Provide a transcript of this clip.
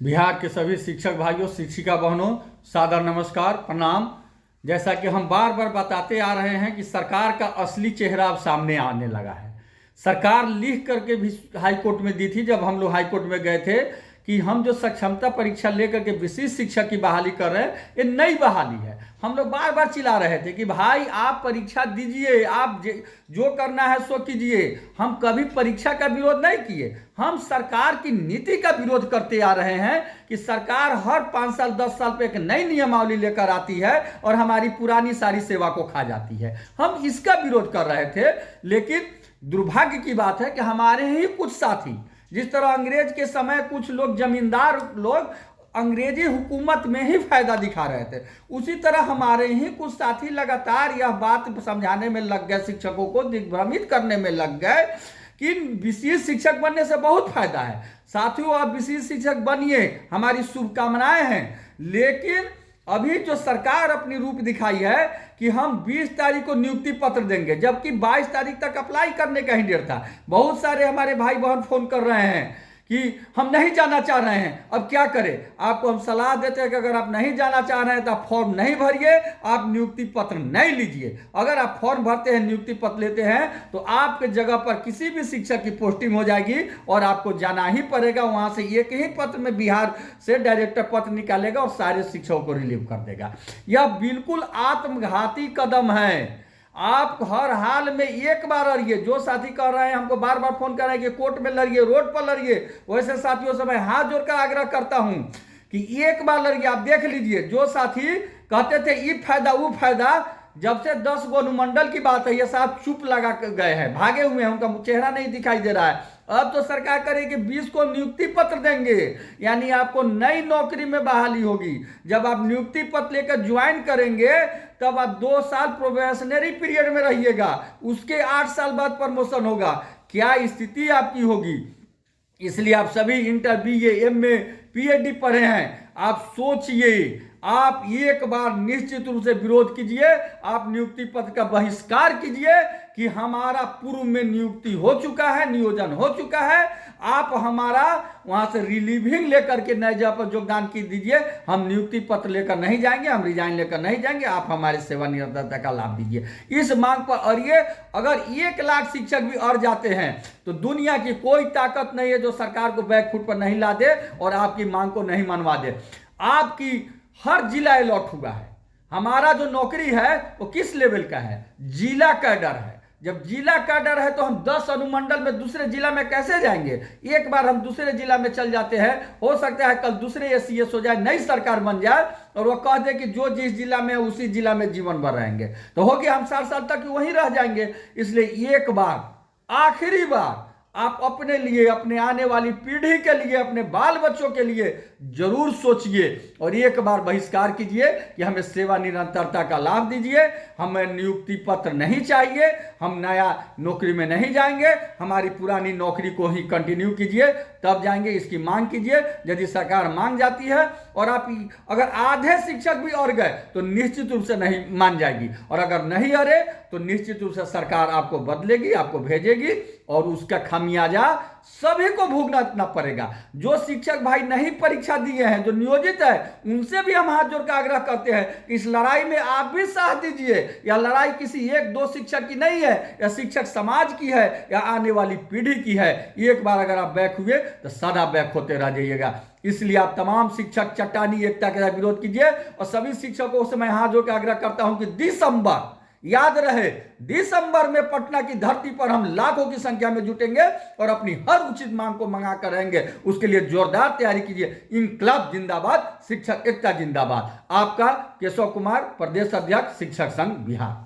बिहार के सभी शिक्षक भाइयों, शिक्षिका बहनों, सादर नमस्कार, प्रणाम। जैसा कि हम बार बार बताते आ रहे हैं कि सरकार का असली चेहरा अब सामने आने लगा है। सरकार लिख करके भी हाई कोर्ट में दी थी, जब हम लोग हाई कोर्ट में गए थे, कि हम जो सक्षमता परीक्षा लेकर के विशिष्ट शिक्षक की बहाली कर रहे हैं, ये नई बहाली है। हम लोग बार बार चिल्ला रहे थे कि भाई आप परीक्षा दीजिए, आप जो करना है सो कीजिए। हम कभी परीक्षा का विरोध नहीं किए, हम सरकार की नीति का विरोध करते आ रहे हैं कि सरकार हर 5 साल 10 साल पे एक नई नियमावली लेकर आती है और हमारी पुरानी सारी सेवा को खा जाती है। हम इसका विरोध कर रहे थे, लेकिन दुर्भाग्य की बात है कि हमारे ही कुछ साथी, जिस तरह अंग्रेज के समय कुछ लोग, जमींदार लोग अंग्रेजी हुकूमत में ही फायदा दिखा रहे थे, उसी तरह हमारे ही कुछ साथी लगातार यह बात समझाने में लग गए, शिक्षकों को दिग्भ्रमित करने में लग गए कि विशेष शिक्षक बनने से बहुत फायदा है। साथियों, आप विशेष शिक्षक बनिए, हमारी शुभकामनाएं हैं। लेकिन अभी जो सरकार अपनी रूप दिखाई है कि हम 20 तारीख को नियुक्ति पत्र देंगे, जबकि 22 तारीख तक अप्लाई करने का ही डेट था। बहुत सारे हमारे भाई बहन फोन कर रहे हैं कि हम नहीं जाना चाह रहे हैं, अब क्या करें। आपको हम सलाह देते हैं कि अगर आप नहीं जाना चाह रहे हैं तो आप फॉर्म नहीं भरिए, आप नियुक्ति पत्र नहीं लीजिए। अगर आप फॉर्म भरते हैं, नियुक्ति पत्र लेते हैं, तो आपके जगह पर किसी भी शिक्षक की पोस्टिंग हो जाएगी और आपको जाना ही पड़ेगा। वहां से एक ही पत्र में बिहार से डायरेक्टर पत्र निकालेगा और सारे शिक्षकों को रिलीव कर देगा। यह बिल्कुल आत्मघाती कदम है। आप हर हाल में एक बार लड़िए। जो साथी कह रहे हैं, हमको बार बार फोन कर रहे हैं कि कोर्ट में लड़िए, रोड पर लड़िए, वैसे साथियों से मैं हाथ जोड़कर आग्रह करता हूं कि एक बार लड़िए। आप देख लीजिए, जो साथी कहते थे ये फायदा वो फायदा, जब से 10 गो अनुमंडल की बात है, ये साथ चुप लगा गए हैं, भागे हुए हैं, उनका चेहरा नहीं दिखाई दे रहा है। अब तो सरकार करेगी 20 को नियुक्ति पत्र देंगे, यानी आपको नई नौकरी में बहाली होगी। जब आप नियुक्ति पत्र लेकर ज्वाइन करेंगे, तब आप 2 साल प्रोबेशनरी पीरियड में रहिएगा, उसके 8 साल बाद प्रमोशन होगा। क्या स्थिति आपकी होगी। इसलिए आप सभी इंटर, BA, MA, PhD पढ़े हैं, आप सोचिए, आप एक बार निश्चित रूप से विरोध कीजिए, आप नियुक्ति पत्र का बहिष्कार कीजिए कि हमारा पूर्व में नियुक्ति हो चुका है, नियोजन हो चुका है, आप हमारा वहां से रिलीविंग लेकर के नए जगह पर योगदान की दीजिए। हम नियुक्ति पत्र लेकर नहीं जाएंगे, हम रिजाइन लेकर नहीं जाएंगे, आप हमारे सेवानिवृत्ता का लाभ दीजिए। इस मांग पर अड़िए। अगर 1 लाख शिक्षक भी अड़ जाते हैं तो दुनिया की कोई ताकत नहीं है जो सरकार को बैकफुट पर नहीं ला दे और आपकी मांग को नहीं मनवा दे। आपकी हर जिला अलॉट हुआ है। हमारा जो नौकरी है वो किस लेवल का है, जिला कैडर है। जब जिला कैडर है तो हम 10 अनुमंडल में दूसरे जिला में कैसे जाएंगे। एक बार हम दूसरे जिला में चल जाते हैं, हो सकता है कल दूसरे SCS हो जाए, नई सरकार बन जाए और वो कह दे कि जो जिस जिला में उसी जिला में जीवन भर रहेंगे, तो हो गया, हम 60 साल तक वहीं रह जाएंगे। इसलिए एक बार, आखिरी बार, आप अपने लिए, अपने आने वाली पीढ़ी के लिए, अपने बाल बच्चों के लिए जरूर सोचिए और एक बार बहिष्कार कीजिए कि हमें सेवा निरंतरता का लाभ दीजिए। हमें नियुक्ति पत्र नहीं चाहिए, हम नया नौकरी में नहीं जाएंगे, हमारी पुरानी नौकरी को ही कंटिन्यू कीजिए, तब जाएंगे। इसकी मांग कीजिए। यदि सरकार मांग जाती है और आप अगर आधे शिक्षक भी अड़ गए तो निश्चित रूप से नहीं मान जाएगी, और अगर नहीं अड़े तो निश्चित रूप से सरकार आपको बदलेगी, आपको भेजेगी और उसका खामियाजा सभी को भुगतना पड़ेगा। जो शिक्षक भाई नहीं परीक्षा दिए हैं, जो नियोजित है, उनसे भी हम हाथ जोड़कर आग्रह करते हैं, इस लड़ाई में आप भी साथ दीजिए। यह लड़ाई किसी 1-2 शिक्षक की नहीं है, यह शिक्षक समाज की है, या आने वाली पीढ़ी की है। एक बार अगर आप बैक हुए तो सदा बैक होते रह जाइएगा। इसलिए आप तमाम शिक्षक चट्टानी एकता के साथ विरोध कीजिए। और सभी शिक्षकों से मैं हाथ जोड़कर आग्रह करता हूं कि दिसंबर, याद रहे, दिसंबर में पटना की धरती पर हम लाखों की संख्या में जुटेंगे और अपनी हर उचित मांग को मंगा कर रहेंगे। उसके लिए जोरदार तैयारी कीजिए। इनकलाब जिंदाबाद, शिक्षक एकता जिंदाबाद। आपका केशव कुमार, प्रदेश अध्यक्ष, शिक्षक संघ बिहार।